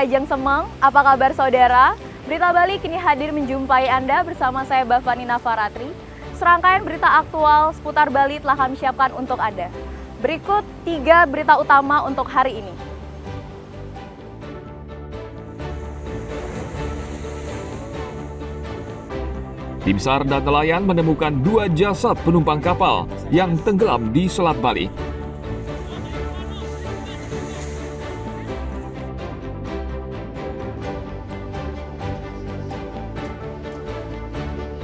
Kajang Semeng, apa kabar saudara? Berita Bali kini hadir menjumpai Anda bersama saya Bavani Nafaratri. Serangkaian berita aktual seputar Bali telah kami siapkan untuk Anda. Berikut 3 berita utama untuk hari ini. Tim SAR dan nelayan menemukan 2 jasad penumpang kapal yang tenggelam di Selat Bali.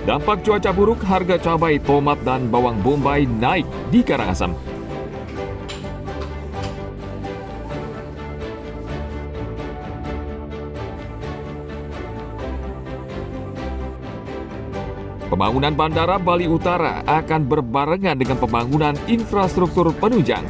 Dampak cuaca buruk, harga cabai, tomat, dan bawang bombay naik di Karangasem. Pembangunan Bandara Bali Utara akan berbarengan dengan pembangunan infrastruktur penunjang.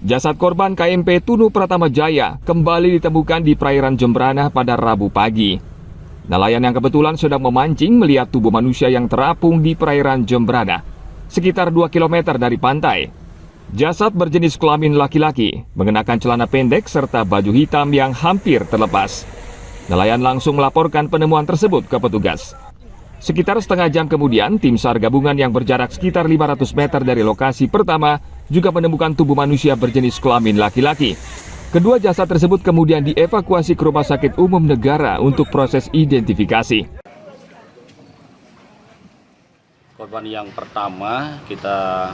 Jasad korban KMP Tunu Pratama Jaya kembali ditemukan di perairan Jembrana pada Rabu pagi. Nelayan yang kebetulan sedang memancing melihat tubuh manusia yang terapung di perairan Jembrana, sekitar 2 km dari pantai. Jasad berjenis kelamin laki-laki, mengenakan celana pendek serta baju hitam yang hampir terlepas. Nelayan langsung melaporkan penemuan tersebut ke petugas. Sekitar setengah jam kemudian, tim SAR gabungan yang berjarak sekitar 500 meter dari lokasi pertama juga menemukan tubuh manusia berjenis kelamin laki-laki. Kedua jasad tersebut kemudian dievakuasi ke Rumah Sakit Umum Negara untuk proses identifikasi. Korban yang pertama kita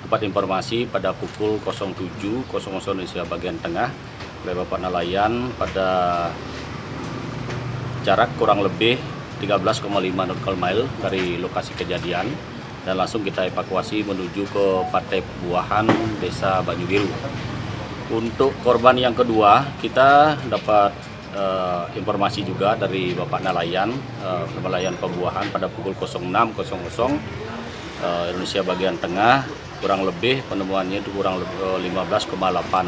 dapat informasi pada pukul 07.00 Indonesia bagian tengah oleh Bapak nelayan pada jarak kurang lebih 13,5 nautical mile dari lokasi kejadian, dan langsung kita evakuasi menuju ke Pantai Pembuahan Desa Banyubiru. Untuk korban yang kedua, kita dapat informasi juga dari Bapak nelayan Pembuahan pada pukul 06.00 Indonesia bagian tengah, kurang lebih penemuannya itu kurang lebih 15,8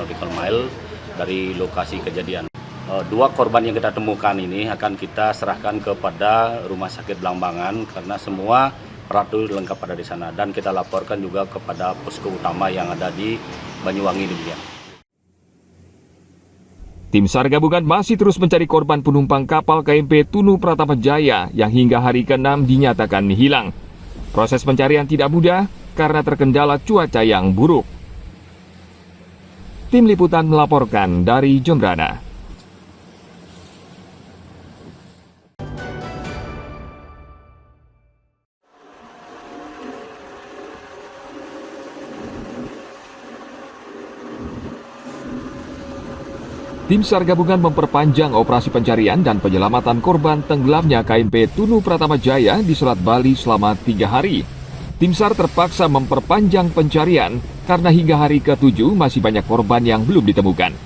nautical mile dari lokasi kejadian. 2 korban yang kita temukan ini akan kita serahkan kepada Rumah Sakit Blambangan karena semua peratu lengkap ada di sana, dan kita laporkan juga kepada posko utama yang ada di Banyuwangi demikian. Tim SAR gabungan masih terus mencari korban penumpang kapal KMP Tunu Pratama Jaya yang hingga hari ke-6 dinyatakan hilang. Proses pencarian tidak mudah karena terkendala cuaca yang buruk. Tim Liputan melaporkan dari Jembrana. Tim SAR gabungan memperpanjang operasi pencarian dan penyelamatan korban tenggelamnya KMP Tunu Pratama Jaya di Selat Bali selama 3 hari. Tim SAR terpaksa memperpanjang pencarian karena hingga hari ke-7 masih banyak korban yang belum ditemukan.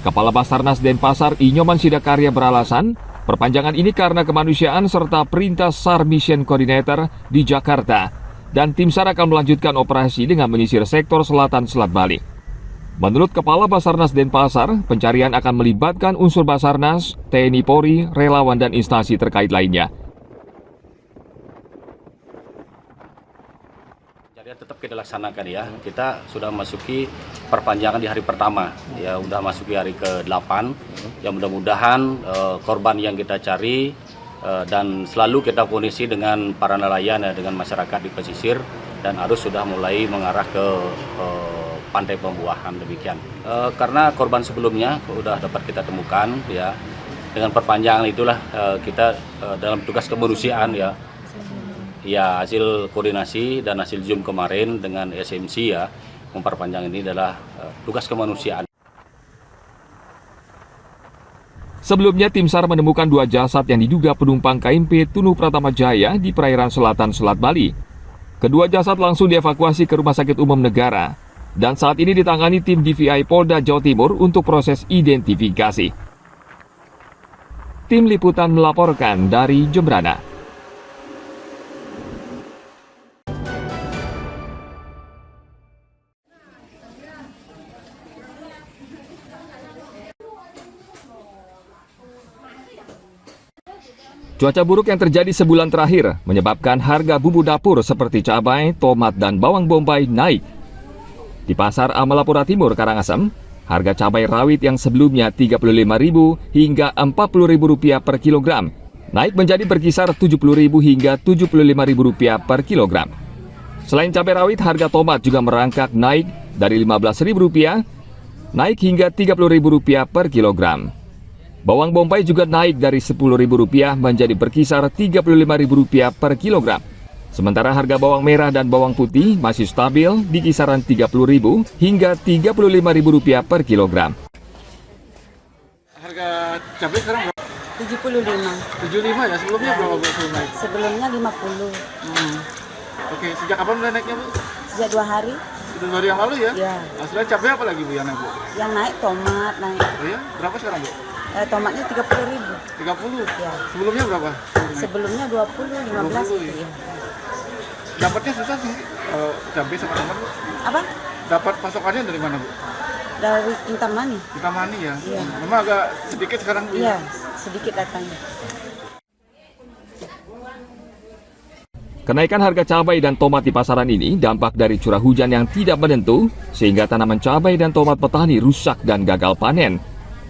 Kepala Basarnas Denpasar Inyoman Sidakarya beralasan, perpanjangan ini karena kemanusiaan serta perintah SAR Mission Coordinator di Jakarta, dan tim SAR akan melanjutkan operasi dengan menyisir sektor selatan Selat Bali. Menurut Kepala Basarnas Denpasar, pencarian akan melibatkan unsur Basarnas, TNI Polri, relawan, dan instansi terkait lainnya. Pencarian tetap kita laksanakan ya. Kita sudah masuki perpanjangan di hari pertama, ya udah masuki hari ke-8. Ya mudah-mudahan korban yang kita cari dan selalu kita koordinasi dengan para nelayan ya, dengan masyarakat di pesisir, dan arus sudah mulai mengarah ke Pantai Pembuahan demikian. Karena korban sebelumnya sudah dapat kita temukan ya, dengan perpanjangan itulah kita dalam tugas kemanusiaan ya hasil koordinasi dan hasil Zoom kemarin dengan SMC ya, memperpanjang ini adalah tugas kemanusiaan. Sebelumnya tim SAR menemukan 2 jasad yang diduga penumpang KMP Tunu Pratama Jaya di perairan selatan Selat Bali. Kedua jasad langsung dievakuasi ke Rumah Sakit Umum Negara dan saat ini ditangani tim DVI Polda Jawa Timur untuk proses identifikasi. Tim Liputan melaporkan dari Jembrana. Cuaca buruk yang terjadi sebulan terakhir menyebabkan harga bumbu dapur seperti cabai, tomat, dan bawang bombay naik. Di Pasar Amalapura Timur, Karangasem, harga cabai rawit yang sebelumnya Rp35.000 hingga Rp40.000 per kilogram, naik menjadi berkisar Rp70.000 hingga Rp75.000 per kilogram. Selain cabai rawit, harga tomat juga merangkak naik dari Rp15.000, naik hingga Rp30.000 per kilogram. Bawang bombay juga naik dari Rp10.000 menjadi berkisar Rp35.000 per kilogram. Sementara harga bawang merah dan bawang putih masih stabil di kisaran Rp30.000 hingga Rp35.000 per kilogram. Harga cabai sekarang berapa? 75. 75 ya, sebelumnya berapa Bu sebelum naik? Sebelumnya 50. Oke, sejak kapan mulai naiknya Bu? Sejak 2 hari Sudah 2 hari yang lalu ya? ya. Selain cabai apa lagi Bu yang naik Bu? Yang naik tomat naik. Oh ya, berapa sekarang Bu? Tomatnya 30.000. 30? Ya. Sebelumnya berapa? Sebelumnya 20, 15 20, gitu ya. ya. Dapatnya susah sih cabai sama tomat Bu? Apa? Dapat pasokannya dari mana Bu? Dari Kintamani. Kintamani ya? Iya. Memang agak sedikit sekarang Bu? Iya, sedikit datangnya. Kenaikan harga cabai dan tomat di pasaran ini dampak dari curah hujan yang tidak menentu, sehingga tanaman cabai dan tomat petani rusak dan gagal panen.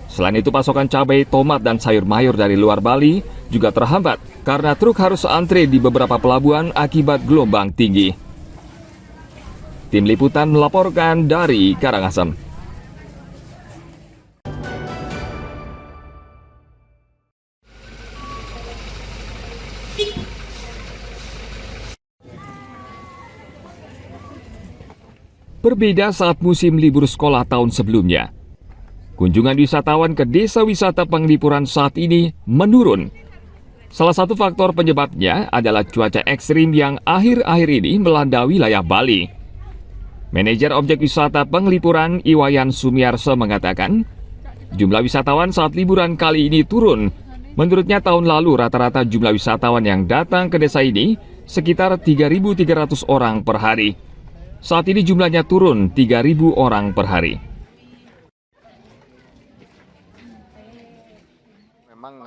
Selain itu, pasokan cabai, tomat, dan sayur mayur dari luar Bali juga terhambat karena truk harus antre di beberapa pelabuhan akibat gelombang tinggi. Tim Liputan melaporkan dari Karangasem. Berbeda saat musim libur sekolah tahun sebelumnya. Kunjungan wisatawan ke desa wisata Penglipuran saat ini menurun. Salah satu faktor penyebabnya adalah cuaca ekstrim yang akhir-akhir ini melanda wilayah Bali. Manajer objek wisata Penglipuran Iwayan Sumiarso mengatakan, jumlah wisatawan saat liburan kali ini turun. Menurutnya tahun lalu rata-rata jumlah wisatawan yang datang ke desa ini sekitar 3.300 orang per hari. Saat ini jumlahnya turun 3.000 orang per hari. Memang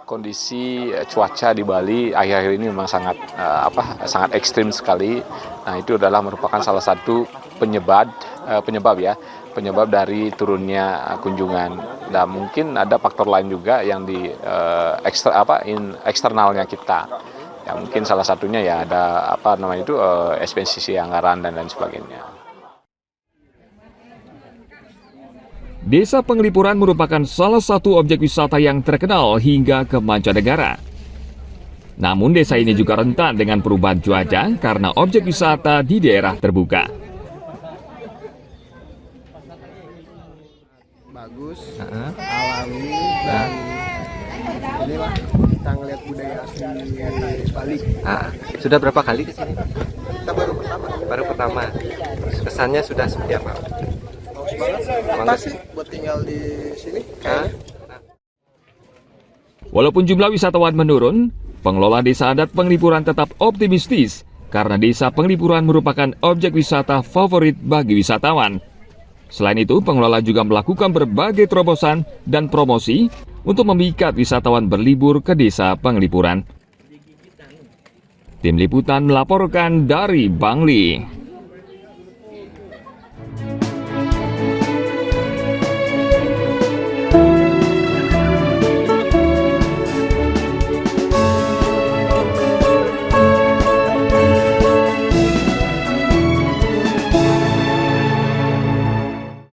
kondisi cuaca di Bali akhir-akhir ini memang sangat ekstrim sekali. Nah, itu adalah merupakan salah satu penyebab dari turunnya kunjungan. Dan mungkin ada faktor lain juga yang di eksternalnya kita. Ya, mungkin salah satunya ya ada ekspansi anggaran dan lain sebagainya. Desa Penglipuran merupakan salah satu objek wisata yang terkenal hingga ke mancanegara. Namun desa ini juga rentan dengan perubahan cuaca karena objek wisata di daerah terbuka. Bagus, alami, dan inilah kita ngeliat budaya asli Bali. Sudah berapa kali ke sini? Kita baru pertama. Terus kesannya sudah seperti apa? Bagus banget. Pantas sih buat tinggal di sini. Walaupun jumlah wisatawan menurun, pengelola desa adat Penglipuran tetap optimistis karena desa Penglipuran merupakan objek wisata favorit bagi wisatawan. Selain itu, pengelola juga melakukan berbagai terobosan dan promosi untuk memikat wisatawan berlibur ke desa Penglipuran. Tim Liputan melaporkan dari Bangli.